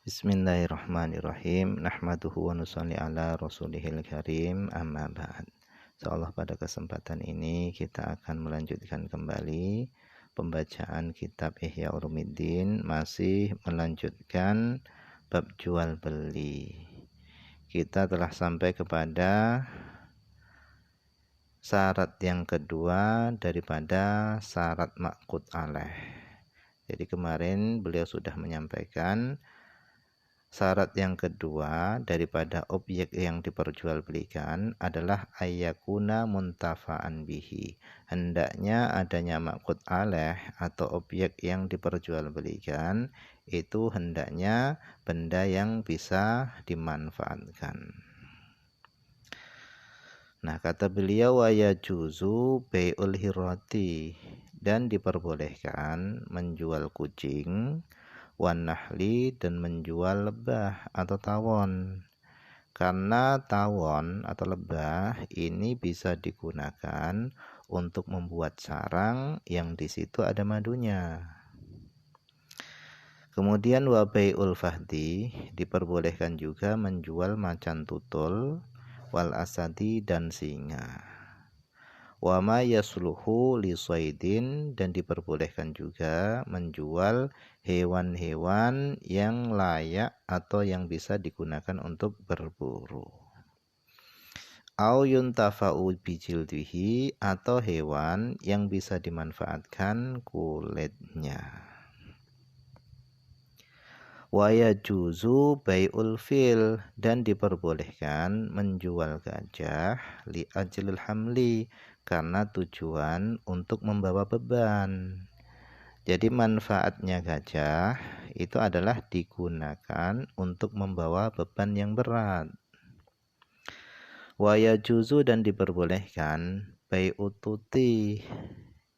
Bismillahirrahmanirrahim. Nahmaduhu wa nusalli ala rasulihil karim, amma ba'd. Insyaallah pada kesempatan ini kita akan melanjutkan kembali pembacaan kitab Ihya Ulumuddin, masih melanjutkan bab jual beli. Kita telah sampai kepada syarat yang kedua daripada syarat maqud alaih. Jadi kemarin beliau sudah menyampaikan syarat yang kedua daripada objek yang diperjualbelikan adalah ayyakuna muntafa'an bihi. Hendaknya adanya maqud alaih atau objek yang diperjualbelikan itu hendaknya benda yang bisa dimanfaatkan. Nah, kata beliau wa yajuzu bai'ul hirati, dan diperbolehkan menjual kucing, wan nahli, dan menjual lebah atau tawon. Karena tawon atau lebah ini bisa digunakan untuk membuat sarang yang di situ ada madunya. Kemudian wa bai'ul fahdi, diperbolehkan juga menjual macan tutul, wal asadi, dan singa. Wa ma yasluhu li shaidin, dan diperbolehkan juga menjual hewan-hewan yang layak atau yang bisa digunakan untuk berburu. Au yuntafa'u bijildihi, atau hewan yang bisa dimanfaatkan kulitnya. Wa yajuzu bai'ul fil, dan diperbolehkan menjual gajah li ajlil hamli, karena tujuan untuk membawa beban. Jadi manfaatnya gajah itu adalah digunakan untuk membawa beban yang berat. Wa yajuzu, dan diperbolehkan bai'ut tuti,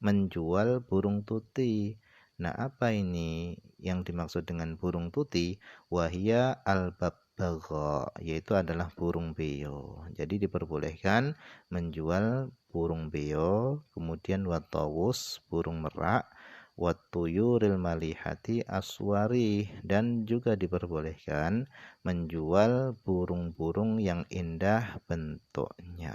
menjual burung tuti. Nah, apa ini yang dimaksud dengan burung tuti? Wahia al-babbagha, yaitu adalah burung beo. Jadi diperbolehkan menjual burung beo, kemudian watawus, burung merak, watuyuril malihati aswari, dan juga diperbolehkan menjual burung-burung yang indah bentuknya.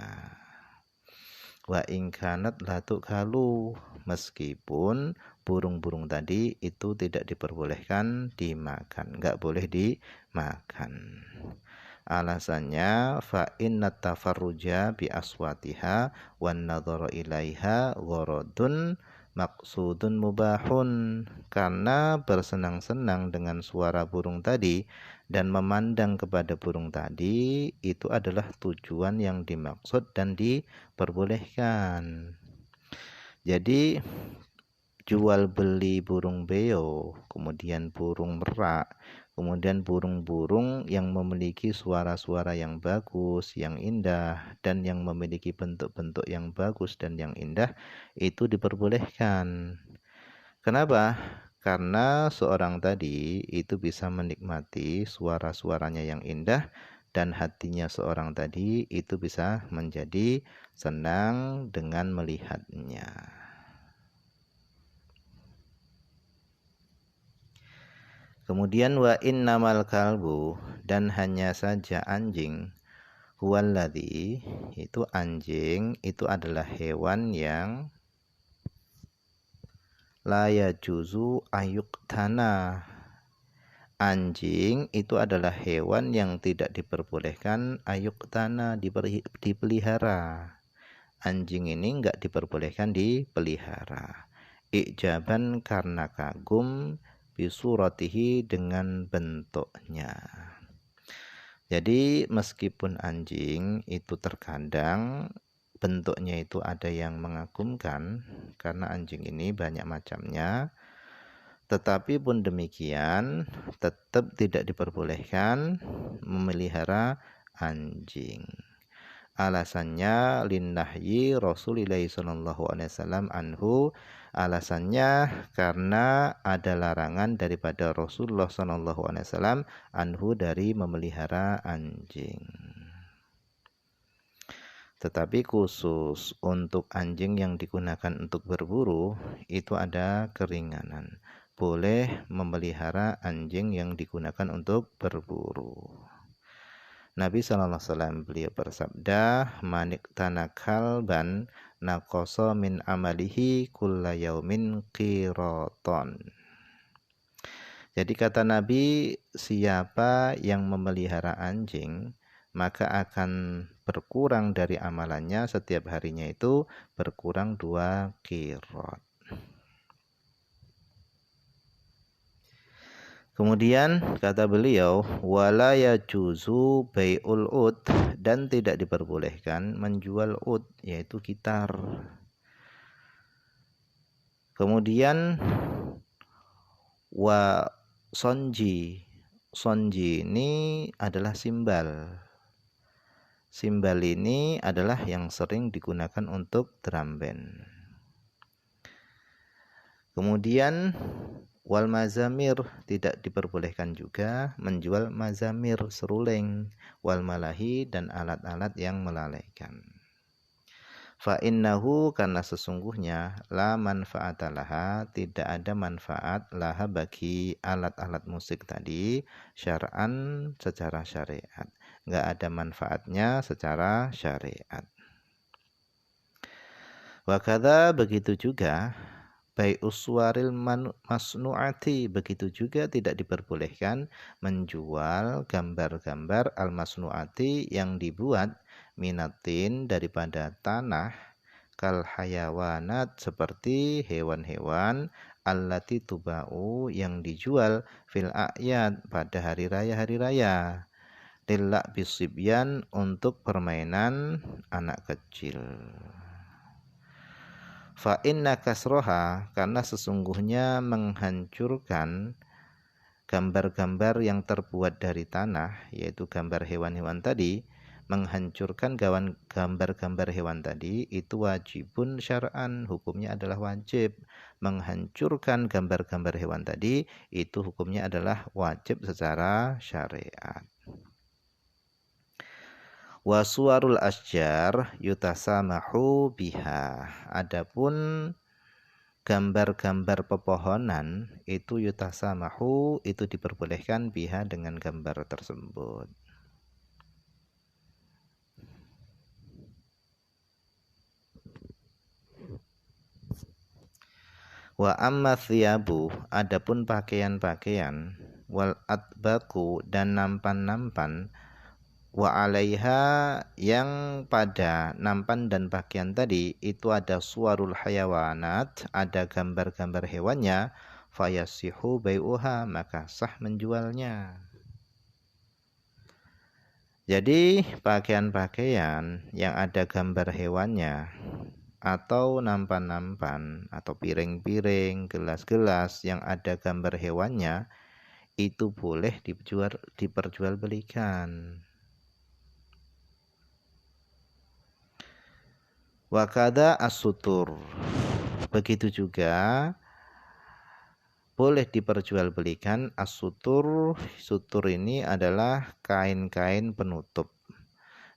Wa ingkanat latu kalu, meskipun burung-burung tadi itu tidak diperbolehkan dimakan, enggak boleh dimakan. Alasannya fa inna tafarruja bi aswatiha wan nadhara ilaiha gharadun maksudun mubahun, karena bersenang-senang dengan suara burung tadi dan memandang kepada burung tadi itu adalah tujuan yang dimaksud dan diperbolehkan. Jadi jual beli burung beo, kemudian burung merak, kemudian burung-burung yang memiliki suara-suara yang bagus, yang indah, dan yang memiliki bentuk-bentuk yang bagus dan yang indah, itu diperbolehkan. Kenapa? Karena seorang tadi itu bisa menikmati suara-suaranya yang indah, dan hatinya seorang tadi itu bisa menjadi senang dengan melihatnya. Kemudian wa innamal kalbu, dan hanya saja anjing, huwaladzi, itu anjing itu adalah hewan yang la yajuzu ayuktana. Anjing itu adalah hewan yang tidak diperbolehkan ayuktana, dipelihara. Anjing ini enggak diperbolehkan dipelihara. Ijaban, karena kagum, bisuratihi, dengan bentuknya. Jadi meskipun anjing itu terkadang bentuknya itu ada yang mengagumkan, karena anjing ini banyak macamnya, tetapi pun demikian tetap tidak diperbolehkan memelihara anjing. Alasannya linnahyi Rasulullah SAW anhu, alasannya karena ada larangan daripada Rasulullah SAW anhu, dari memelihara anjing. Tetapi khusus untuk anjing yang digunakan untuk berburu itu ada keringanan. boleh memelihara anjing yang digunakan untuk berburu. Nabi SAW beliau bersabda, manik tanakal ban nakoso min amalihi kulla yaumin qiraton. Jadi kata Nabi, siapa yang memelihara anjing, maka akan berkurang dari amalannya setiap harinya itu berkurang 2 qirot. Kemudian kata beliau, wala yajuzu bai'ul ud, dan tidak diperbolehkan menjual ud, yaitu gitar. Kemudian wa sonji. Sonji ini adalah simbal. Simbal ini adalah yang sering digunakan untuk drum band. Kemudian wal mazamir, tidak diperbolehkan juga menjual mazamir, seruling, wal malahi, dan alat-alat yang melalaikan. Fa innahu, karena sesungguhnya la manfaatalaha, tidak ada manfaat laha bagi alat-alat musik tadi syar'an, secara syariat. Enggak ada manfaatnya secara syariat. Wa kadza, begitu juga bai'uswaril masnu'ati, begitu juga tidak diperbolehkan menjual gambar-gambar al-masnu'ati yang dibuat minatin, daripada tanah, kal hayawanat, seperti hewan-hewan, allati tuba'u, yang dijual fil a'yad, pada hari raya, lillak bisibyan, untuk permainan anak kecil. Fa inna kasroha, karena sesungguhnya menghancurkan gambar-gambar yang terbuat dari tanah, yaitu gambar hewan-hewan tadi, menghancurkan gambar-gambar hewan tadi itu wajibun syar'an, hukumnya adalah wajib. Menghancurkan gambar-gambar hewan tadi itu hukumnya adalah wajib secara syariat. Wa suwarul asjar yutasamahu biha, adapun gambar-gambar pepohonan itu yutasamahu, itu diperbolehkan biha, dengan gambar tersebut. Wa amma thiyabu, adapun pakaian-pakaian, wal atbaku, dan nampan-nampan, wa alaiha, yang pada nampan dan pakaian tadi itu ada suwarul hayawanat, ada gambar-gambar hewannya, fayasihu bai'uha, maka sah menjualnya. Jadi pakaian-pakaian yang ada gambar hewannya, atau nampan-nampan, atau piring-piring, gelas-gelas yang ada gambar hewannya, itu boleh diperjualbelikan. Wakada as-sutur, begitu juga boleh diperjualbelikan as-sutur. Sutur ini adalah kain-kain penutup.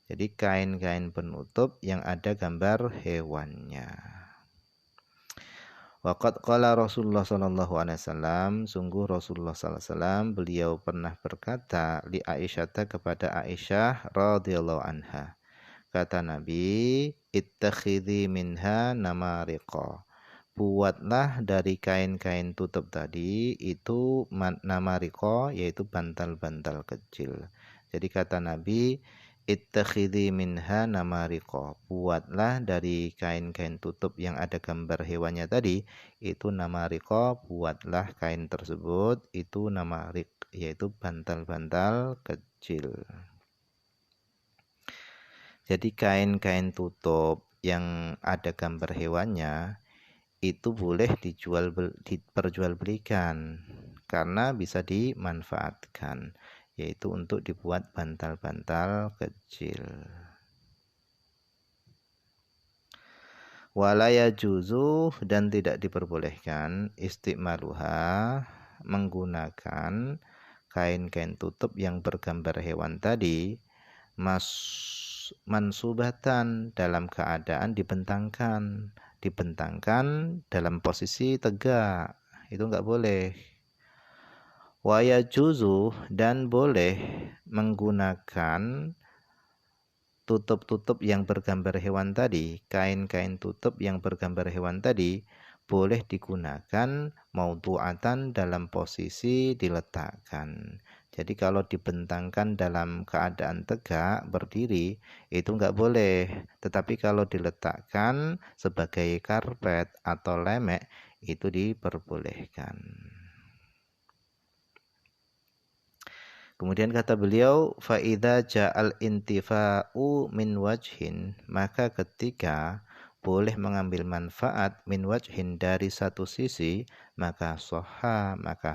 Jadi kain-kain penutup yang ada gambar hewannya. Waqad qala Rasulullah sallallahu alaihi wasallam, sungguh Rasulullah sallallahu alaihi wasallam beliau pernah berkata li Aisyah, kepada Aisyah radhiyallahu anha. Kata Nabi, ittakhidhi minha namariqa, buatlah dari kain-kain tutup tadi itu namariqa, yaitu bantal-bantal kecil. Jadi kata Nabi, ittakhidhi minha namariqa, buatlah dari kain-kain tutup yang ada gambar hewannya tadi itu namariqa, buatlah kain tersebut itu namarik, yaitu bantal-bantal kecil. Jadi kain-kain tutup yang ada gambar hewannya itu boleh diperjualbelikan karena bisa dimanfaatkan, yaitu untuk dibuat bantal-bantal kecil. Wala yajuzu, dan tidak diperbolehkan istimaluha, menggunakan kain-kain tutup yang bergambar hewan tadi, mansubatan, dalam keadaan dibentangkan dalam posisi tegak, itu enggak boleh. Wa yajuzu, dan boleh menggunakan tutup-tutup yang bergambar hewan tadi, kain-kain tutup yang bergambar hewan tadi, boleh digunakan maudu'atan dalam posisi diletakkan. Jadi kalau dibentangkan dalam keadaan tegak, berdiri, itu enggak boleh. Tetapi kalau diletakkan sebagai karpet atau lemek, itu diperbolehkan. Kemudian kata beliau, faida ja'al intifa'u min wajhin, maka ketika boleh mengambil manfaat min wajhin dari satu sisi, maka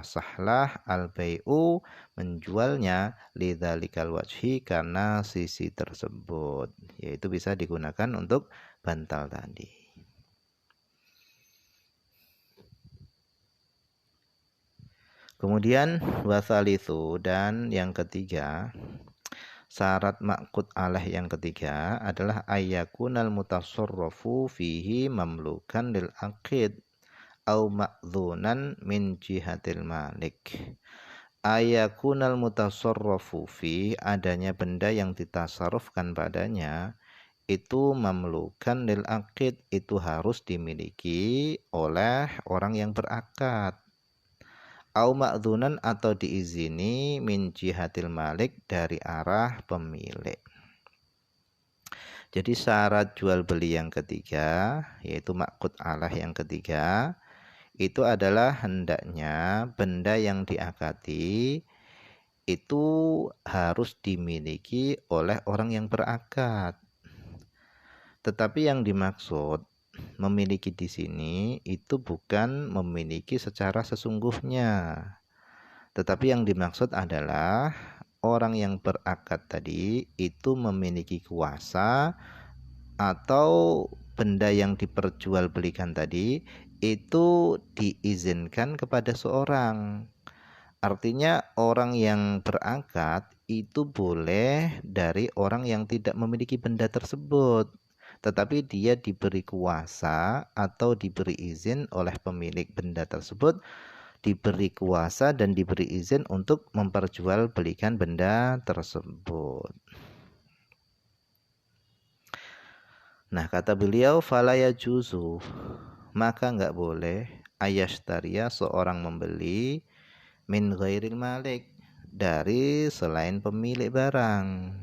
sahlah al-bai'u, menjualnya lidzalikal wajhi, karena sisi tersebut, yaitu bisa digunakan untuk bantal tadi. Kemudian wasalithu, dan yang ketiga, syarat ma'qud alaih yang ketiga adalah ayyakunal mutasarrafu fihi mamlukan lil aqid au ma'dzunan min jihatil malik. Ayyakunal mutasarrafu fi, adanya benda yang ditasarrufkan padanya itu mamlukan lil aqid, itu harus dimiliki oleh orang yang berakad. Au ma'dzunan, atau diizini min jihatil malik, dari arah pemilik. Jadi syarat jual beli yang ketiga, yaitu ma'qud alah yang ketiga, itu adalah hendaknya benda yang diakati itu harus dimiliki oleh orang yang berakad. Tetapi yang dimaksud memiliki di sini itu bukan memiliki secara sesungguhnya. Tetapi yang dimaksud adalah orang yang berakad tadi itu memiliki kuasa, atau benda yang diperjualbelikan tadi itu diizinkan kepada seorang. Artinya orang yang berakad itu boleh dari orang yang tidak memiliki benda tersebut, tetapi dia diberi kuasa atau diberi izin oleh pemilik benda tersebut, diberi kuasa dan diberi izin untuk memperjualbelikan benda tersebut. Nah, kata beliau, fala yajuzu, maka enggak boleh ayashtaria, seorang membeli, min ghairil malik, dari selain pemilik barang,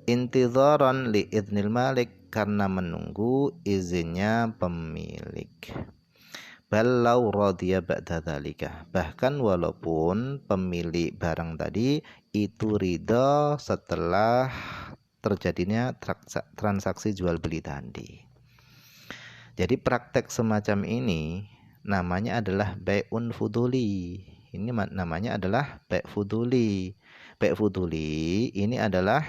intidharan li idnil malik, karena menunggu izinnya pemilik. Bal law radiya ba'da dzalika, bahkan walaupun pemilik barang tadi itu ridha setelah terjadinya transaksi jual beli tadi. Jadi praktek semacam ini namanya adalah bai'un fuduli. Ini namanya adalah bai' fuduli. Bai' fuduli ini adalah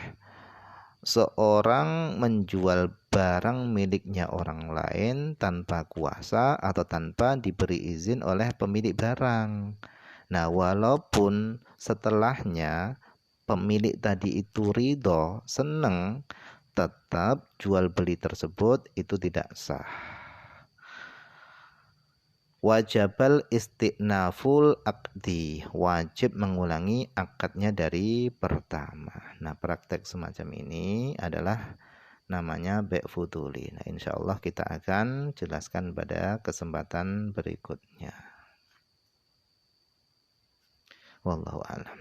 seorang menjual barang miliknya orang lain tanpa kuasa atau tanpa diberi izin oleh pemilik barang. Nah, walaupun setelahnya pemilik tadi itu ridho, senang, tetap jual beli tersebut itu tidak sah. Wajabal istiqnaful akdi, wajib mengulangi akadnya dari pertama. Nah, praktek semacam ini adalah namanya bai' fuduli. Nah, insya Allah kita akan jelaskan pada kesempatan berikutnya. Wallahu a'lam.